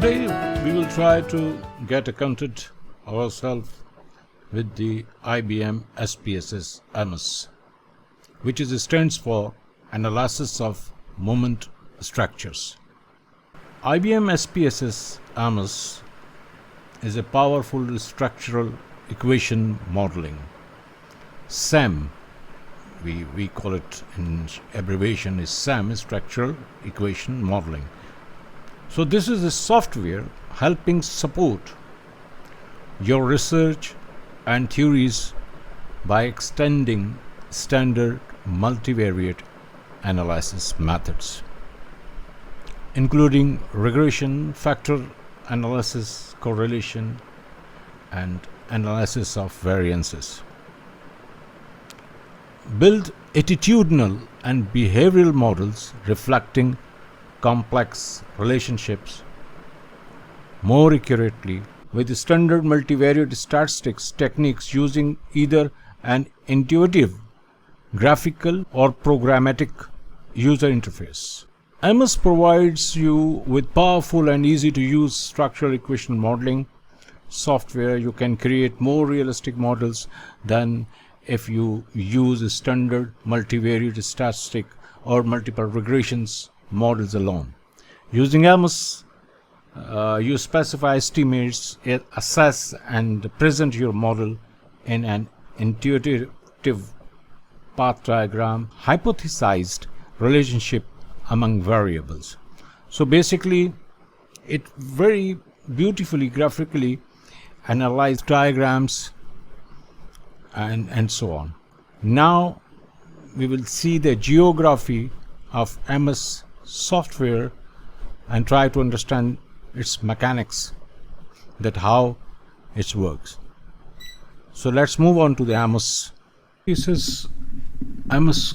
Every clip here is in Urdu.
Today we will try to get acquainted ourselves with the IBM SPSS AMOS, which stands for Analysis of Moment Structures. IBM SPSS AMOS is a powerful structural equation modeling. SAM, we call it in abbreviation is SAM, Structural Equation Modeling. So this is a software helping support your research and theories by extending standard multivariate analysis methods, including regression, factor analysis, correlation, and analysis of variances. Build attitudinal and behavioral models reflecting complex relationships more accurately with standard multivariate statistics techniques using either an intuitive, graphical, or programmatic user interface. AMOS provides you with powerful and easy to use structural equation modeling software. You can create more realistic models than if you use standard multivariate statistic or multiple regressions models alone. Using AMOS, you specify estimates, assess, and present your model in an intuitive path diagram, hypothesized relationship among variables. So basically, it very beautifully graphically analyzes diagrams and so on. Now we will see the geography of AMOS software and try to understand its mechanics, that how it works. So let's move on to the AMOS. This is AMOS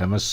AMOS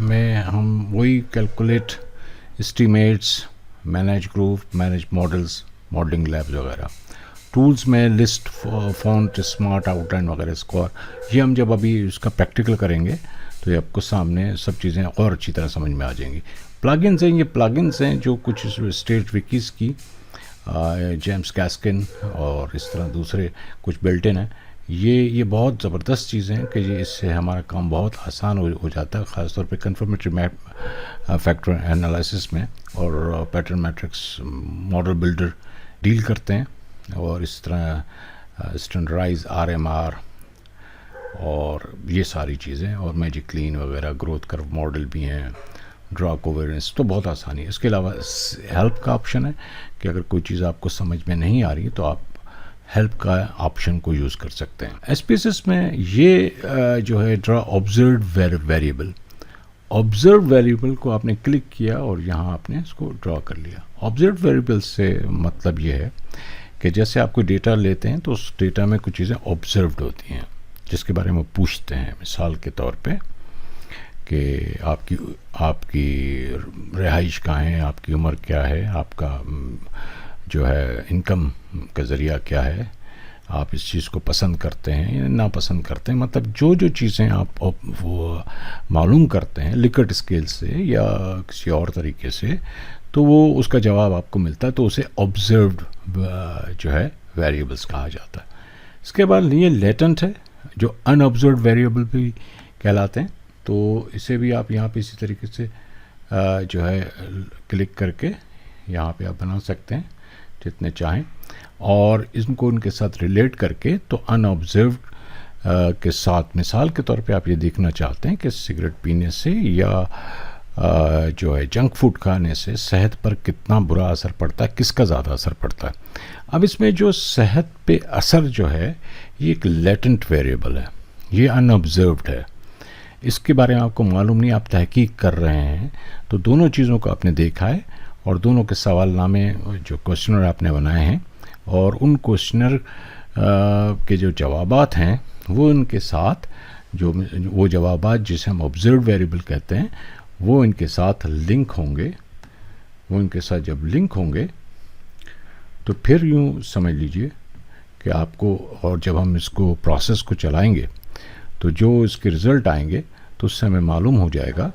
میں ہم وہی calculate estimates, manage group, manage models, modelling labs وغیرہ. ٹولز میں list, font, smart out line وغیرہ، اسکور. یہ ہم جب ابھی اس کا پریکٹیکل کریں گے تو یہ آپ کو سامنے سب چیزیں اور اچھی طرح سمجھ میں آ جائیں گی. پلگنز ہیں، یہ پلگنز ہیں جو کچھ اسٹیٹ وکیز کی، جیمس کاسکن اور اس طرح دوسرے کچھ بلٹ ان ہیں. یہ بہت زبردست چیزیں ہیں کہ یہ اس سے ہمارا کام بہت آسان ہو جاتا ہے، خاص طور پہ کنفرمیٹری فیکٹر انالیسس میں، اور pattern matrix model builder deal کرتے ہیں. اور اس طرح اسٹینڈرڈائز RMR اور یہ ساری چیزیں، اور میجک کلین وغیرہ، گروتھ کرو ماڈل بھی ہیں، ڈرا کوویرنس، تو بہت آسانی ہے. اس کے علاوہ ہیلپ کا آپشن ہے کہ اگر کوئی چیز آپ کو سمجھ میں نہیں آ رہی تو آپ ہیلپ کا آپشن کو یوز کر سکتے ہیں. SPSS میں یہ جو ہے ڈرا آبزروڈ ویریبل، آبزروڈ ویریبل کو آپ نے کلک کیا اور یہاں آپ نے اس کو ڈرا کر لیا. آبزروڈ ویریبل سے مطلب یہ ہے کہ جیسے آپ کوئی ڈیٹا لیتے ہیں تو اس ڈیٹا میں کچھ چیزیں آبزروڈ ہوتی ہیں جس کے بارے میں پوچھتے ہیں. مثال کے طور پہ کہ آپ کی رہائش کہاں ہے، آپ کی عمر کیا ہے، آپ کا جو ہے انکم کا ذریعہ کیا ہے، آپ اس چیز کو پسند کرتے ہیں یا ناپسند کرتے ہیں. مطلب جو چیزیں آپ وہ معلوم کرتے ہیں لکٹ اسکیل سے یا کسی اور طریقے سے، تو وہ اس کا جواب آپ کو ملتا ہے، تو اسے آبزروڈ جو ہے ویریبلس کہا جاتا ہے. اس کے بعد یہ لیٹنٹ ہے جو ان آبزروڈ ویریبل بھی کہلاتے ہیں. تو اسے بھی آپ یہاں پہ اسی طریقے سے جو ہے کلک کر کے یہاں پہ آپ بنا سکتے ہیں جتنے چاہیں، اور ان کو ان کے ساتھ ریلیٹ کر کے تو ان آبزروڈ کے ساتھ. مثال کے طور پہ آپ یہ دیکھنا چاہتے ہیں کہ سگریٹ پینے سے یا جو ہے جنک فوڈ کھانے سے صحت پر کتنا برا اثر پڑتا ہے، کس کا زیادہ اثر پڑتا ہے. اب اس میں جو صحت پہ اثر جو ہے یہ ایک لیٹنٹ ویریبل ہے، یہ ان آبزروڈ ہے، اس کے بارے میں آپ کو معلوم نہیں، آپ تحقیق کر رہے ہیں. تو دونوں چیزوں کو آپ نے دیکھا ہے، اور دونوں کے سوال نامے جو کوشچنر آپ نے بنائے ہیں، اور ان کوشچنر کے جو جوابات ہیں وہ ان کے ساتھ وہ جوابات جسے ہم آبزروڈ ویریبل کہتے ہیں وہ ان کے ساتھ لنک ہوں گے. وہ ان کے ساتھ جب لنک ہوں گے تو پھر یوں سمجھ لیجئے کہ آپ کو، اور جب ہم اس کو پروسیس کو چلائیں گے تو جو اس کے رزلٹ آئیں گے تو اس سے ہمیں معلوم ہو جائے گا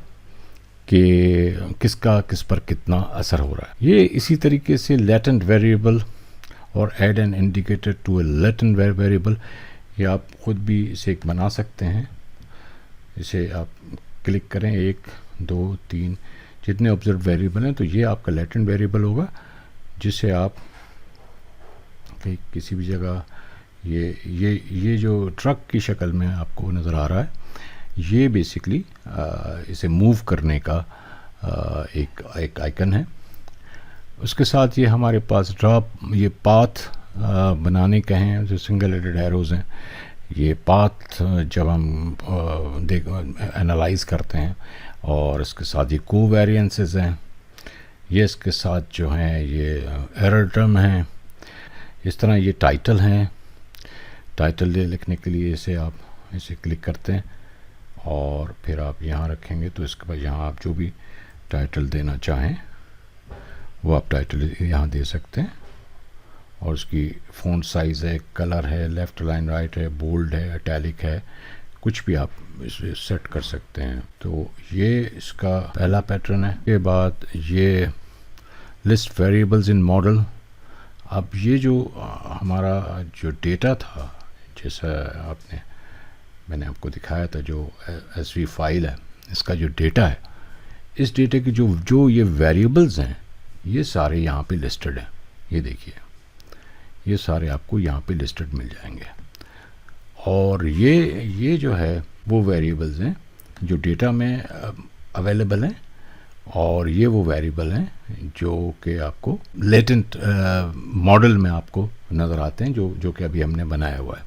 کہ کس کا کس پر کتنا اثر ہو رہا ہے. یہ اسی طریقے سے لیٹنٹ ویریبل اور add an indicator to a latent variable, یہ آپ خود بھی اسے ایک بنا سکتے ہیں. اسے آپ کلک کریں، 1 2 3 جتنے آبزرو ویریبل ہیں، تو یہ آپ کا لیٹنٹ ویریبل ہوگا جسے آپ کسی بھی جگہ یہ جو ٹرک کی شکل میں آپ کو نظر آ رہا ہے، یہ بیسکلی اسے موو کرنے کا ایک آئیکن ہے. اس کے ساتھ یہ ہمارے پاس یہ پاتھ بنانے کے ہیں جو سنگل ہیڈڈ ایروز ہیں. یہ پاتھ جب ہم انالائز کرتے ہیں، اور اس کے ساتھ یہ کو ویریئنسز ہیں، یہ اس کے ساتھ جو ہیں یہ ایرر ٹرم ہیں. اس طرح یہ ٹائٹل ہیں، ٹائٹل لکھنے کے لیے اسے کلک کرتے ہیں اور پھر آپ یہاں رکھیں گے، تو اس کے بعد یہاں آپ جو بھی ٹائٹل دینا چاہیں وہ آپ ٹائٹل یہاں دے سکتے ہیں. اور اس کی فونٹ سائز ہے، کلر ہے، لیفٹ لائن رائٹ ہے، بولڈ ہے، اٹیلک ہے، کچھ بھی آپ اسے سیٹ کر سکتے ہیں. تو یہ اس کا پہلا پیٹرن ہے. اس کے بعد یہ لسٹ ویریبلز ان ماڈل. اب یہ جو ہمارا جو ڈیٹا تھا، جیسا میں نے آپ کو دکھایا تھا، جو SVG فائل ہے، اس کا جو ڈیٹا ہے، اس ڈیٹا کی جو یہ ویریبلز ہیں یہ سارے یہاں پہ لسٹڈ ہیں. یہ دیکھیے، یہ سارے آپ کو یہاں پہ لسٹڈ مل جائیں گے. اور یہ جو ہے وہ ویریبلز ہیں جو ڈیٹا میں اویلیبل ہیں، اور یہ وہ ویریبل ہیں جو کہ آپ کو لیٹنٹ ماڈل میں آپ کو نظر آتے ہیں، جو کہ ابھی ہم نے بنایا ہوا ہے.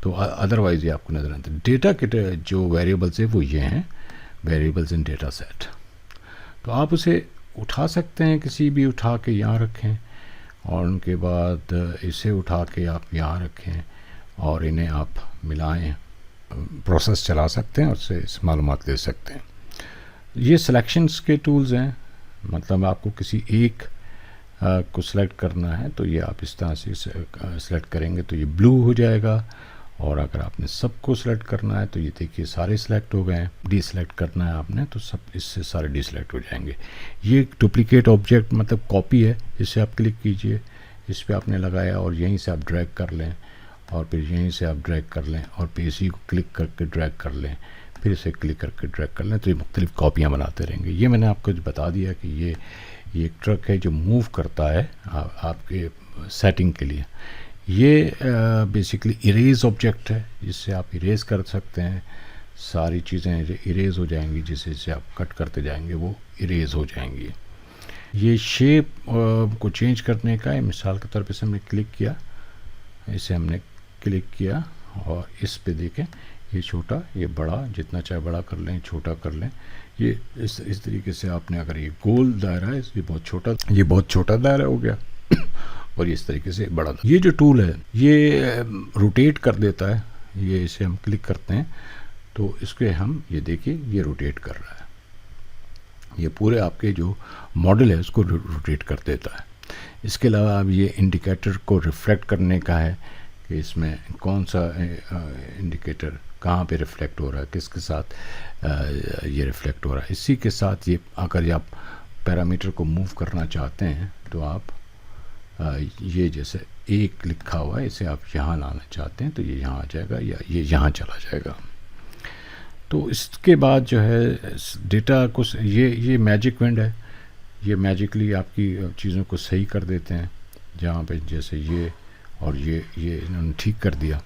تو ادروائز یہ آپ کو نظر آتے ہیں. ڈیٹا کے جو ویریبلز ہیں وہ یہ ہیں، ویریبلز ان ڈیٹا سیٹ. تو آپ اسے اٹھا سکتے ہیں، کسی بھی اٹھا کے یہاں رکھیں، اور ان کے بعد اسے اٹھا کے آپ یہاں رکھیں اور انہیں آپ ملائیں، پروسیس چلا سکتے ہیں اور اس سے معلومات لے سکتے ہیں. یہ سلیکشنس کے ٹولز ہیں، مطلب آپ کو کسی ایک کو سلیکٹ کرنا ہے تو یہ آپ اس طرح سے سلیکٹ کریں گے تو یہ بلو ہو جائے گا، اور اگر آپ نے سب کو سلیکٹ کرنا ہے تو یہ دیکھیے سارے سلیکٹ ہو گئے ہیں. ڈی سلیکٹ کرنا ہے آپ نے تو سب اس سے سارے ڈی سلیکٹ ہو جائیں گے. یہ ڈپلیکیٹ آبجیکٹ مطلب کاپی ہے، اس سے آپ کلک کیجئے، اس پہ آپ نے لگایا اور یہیں سے آپ ڈریگ کر لیں، اور پھر یہیں سے آپ ڈریگ کر لیں، اور پھر اسی کو کلک کر کے ڈریگ کر لیں، پھر اسے کلک کر کے ڈریگ کر لیں، تو یہ مختلف کاپیاں بناتے رہیں گے. یہ میں نے آپ کو بتا دیا کہ یہ ایک ٹرک ہے جو موو کرتا ہے آپ کے سیٹنگ کے لیے. یہ بیسیکلی اریز آبجیکٹ ہے، جس سے آپ اریز کر سکتے ہیں، ساری چیزیں اریز ہو جائیں گی، جسے سے آپ کٹ کرتے جائیں گے وہ اریز ہو جائیں گی. یہ شیپ کو چینج کرنے کا ہے، مثال کے طور پہ ہم نے کلک کیا، اسے ہم نے کلک کیا اور اس پہ دیکھیں یہ چھوٹا یہ بڑا، جتنا چاہے بڑا کر لیں چھوٹا کر لیں. یہ اس طریقے سے آپ نے، اگر یہ گول دائرہ ہے یہ بہت چھوٹا دائرہ ہو گیا اور اس طریقے سے بڑا. یہ جو ٹول ہے یہ روٹیٹ کر دیتا ہے، یہ اسے ہم کلک کرتے ہیں تو اس کے ہم یہ دیکھیے یہ روٹیٹ کر رہا ہے، یہ پورے آپ کے جو ماڈل ہے اس کو روٹیٹ کر دیتا ہے. اس کے علاوہ اب یہ انڈیکیٹر کو ریفلیکٹ کرنے کا ہے کہ اس میں کون سا انڈیکیٹر کہاں پہ ریفلیکٹ ہو رہا ہے، کس کے ساتھ یہ ریفلیکٹ ہو رہا ہے. اسی کے ساتھ یہ اگر آپ پیرامیٹر کو موو کرنا چاہتے ہیں تو آپ یہ جیسے ایک لکھا ہوا ہے اسے آپ یہاں لانا چاہتے ہیں تو یہ یہاں آ جائے گا یا یہ یہاں چلا جائے گا. تو اس کے بعد جو ہے ڈیٹا کو یہ میجک ونڈ ہے، یہ میجکلی آپ کی چیزوں کو صحیح کر دیتے ہیں. جہاں پہ جیسے یہ اور یہ انہوں نے ٹھیک کر دیا.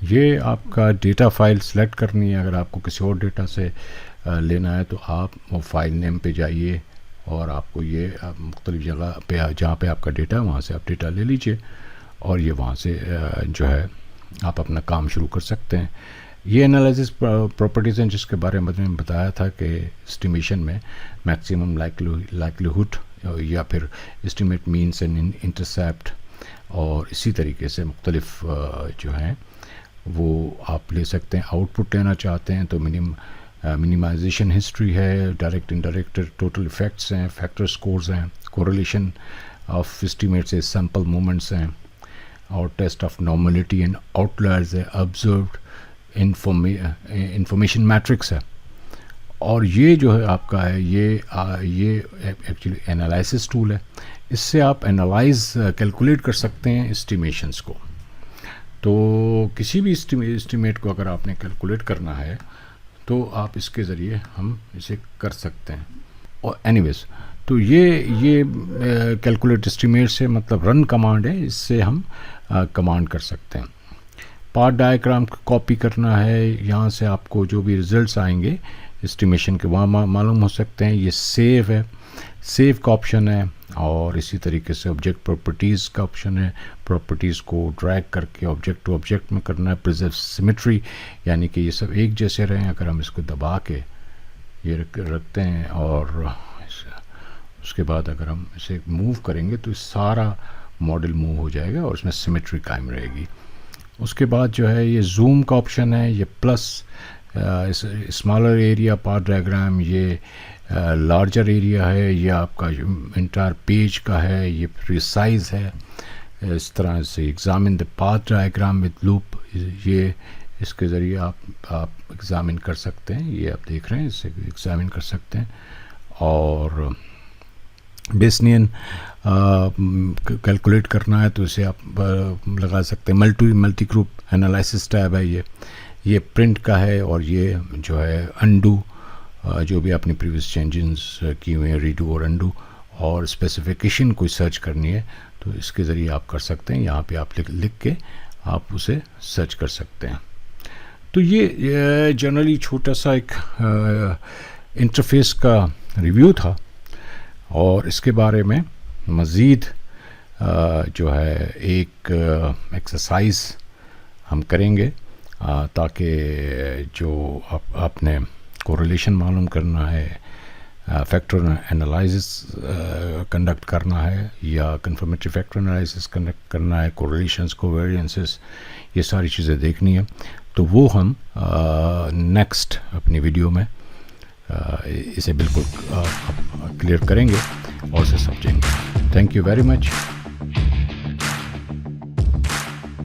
یہ آپ کا ڈیٹا فائل سلیکٹ کرنی ہے، اگر آپ کو کسی اور ڈیٹا سے لینا ہے تو آپ وہ فائل نیم پہ جائیے اور آپ کو یہ مختلف جگہ پہ جہاں پہ آپ کا ڈیٹا ہے وہاں سے آپ ڈیٹا لے لیجئے اور یہ وہاں سے جو ہے آپ اپنا کام شروع کر سکتے ہیں. یہ انالیسس پراپرٹیز ہیں جس کے بارے میں بتایا تھا کہ اسٹیمیشن میں میکسیمم لائکلیہڈ یا پھر اسٹیمیٹ مینس اینڈ انٹرسیپٹ، اور اسی طریقے سے مختلف جو ہیں وہ آپ لے سکتے ہیں. آؤٹ پٹ لینا چاہتے ہیں تو منیمائزیشن ہسٹری ہے، ڈائریکٹ انڈائریکٹ ٹوٹل ایفیکٹس ہیں، فیکٹر سکورز ہیں، کوریلیشن آف اسٹیمیٹ سے سیمپل مومنٹس ہیں، اور test of normality and out lawyers ہے، آبزروڈ انفارمیشن میٹرکس ہے. اور یہ جو ہے آپ کا ہے یہ ایکچولی انالائسس ٹول ہے. اس سے آپ کیلکولیٹ کر سکتے ہیں اسٹیمیشنس کو. تو کسی بھی اسٹیمیٹ کو اگر آپ نے کیلکولیٹ کرنا ہے تو آپ اس کے ذریعے ہم اسے کر سکتے ہیں. اور اینی ویز تو یہ کیلکولیٹ اسٹیمیٹ سے مطلب رن کمانڈ ہے، اس سے ہم کمانڈ کر سکتے ہیں. پارٹ ڈائیگرام کاپی کرنا ہے، یہاں سے آپ کو جو بھی ریزلٹس آئیں گے اسٹیمیشن کے وہاں معلوم ہو سکتے ہیں. یہ سیو ہے، سیو کا آپشن ہے، اور اسی طریقے سے آبجیکٹ پراپرٹیز کا آپشن ہے. پراپرٹیز کو ڈریگ کر کے آبجیکٹ ٹو آبجیکٹ میں کرنا ہے. پریزرو سیمیٹری یعنی کہ یہ سب ایک جیسے رہیں. اگر ہم اس کو دبا کے یہ رکھتے ہیں اور اس کے بعد اگر ہم اسے موو کریں گے تو سارا ماڈل موو ہو جائے گا اور اس میں سیمیٹری قائم رہے گی. اس کے بعد جو ہے یہ زوم کا آپشن ہے، یہ plus smaller area part diagram, یہ لارجر ایریا ہے، یہ آپ کا انٹائر پیج کا ہے، یہ پریسائز ہے. اس طرح سے examine the path diagram with loop, یہ اس کے ذریعے آپ ایگزامن کر سکتے ہیں. یہ آپ دیکھ رہے ہیں، اسے ایگزامن کر سکتے ہیں. اور بیسنین کیلکولیٹ کرنا ہے تو اسے آپ لگا سکتے ہیں. ملٹی گروپ انالائسس ٹیب ہے یہ پرنٹ کا ہے. اور یہ جو ہے انڈو، جو بھی آپ نے پریویس چینجز کی ہوئے ہیں، ریڈو اور انڈو، اور اسپیسیفیکیشن کوئی سرچ کرنی ہے تو اس کے ذریعے آپ کر سکتے ہیں. یہاں پہ آپ لکھ کے آپ اسے سرچ کر سکتے ہیں. تو یہ جنرلی چھوٹا سا ایک انٹرفیس کا ریویو تھا، اور اس کے بارے میں مزید جو ہے ایک ایکسرسائز ہم کریں گے تاکہ جو آپ نے کوریلیشن معلوم کرنا ہے، فیکٹر انالائسس کنڈکٹ کرنا ہے، یا کنفرمیٹری فیکٹر انالائسس کنڈکٹ کرنا ہے، کوریلیشنز کو ویریئنسز، یہ ساری چیزیں دیکھنی ہے. تو وہ ہم نیکسٹ اپنی ویڈیو میں اسے بالکل کلیئر کریں گے اور اسے سمجھیں گے. Thank you very much.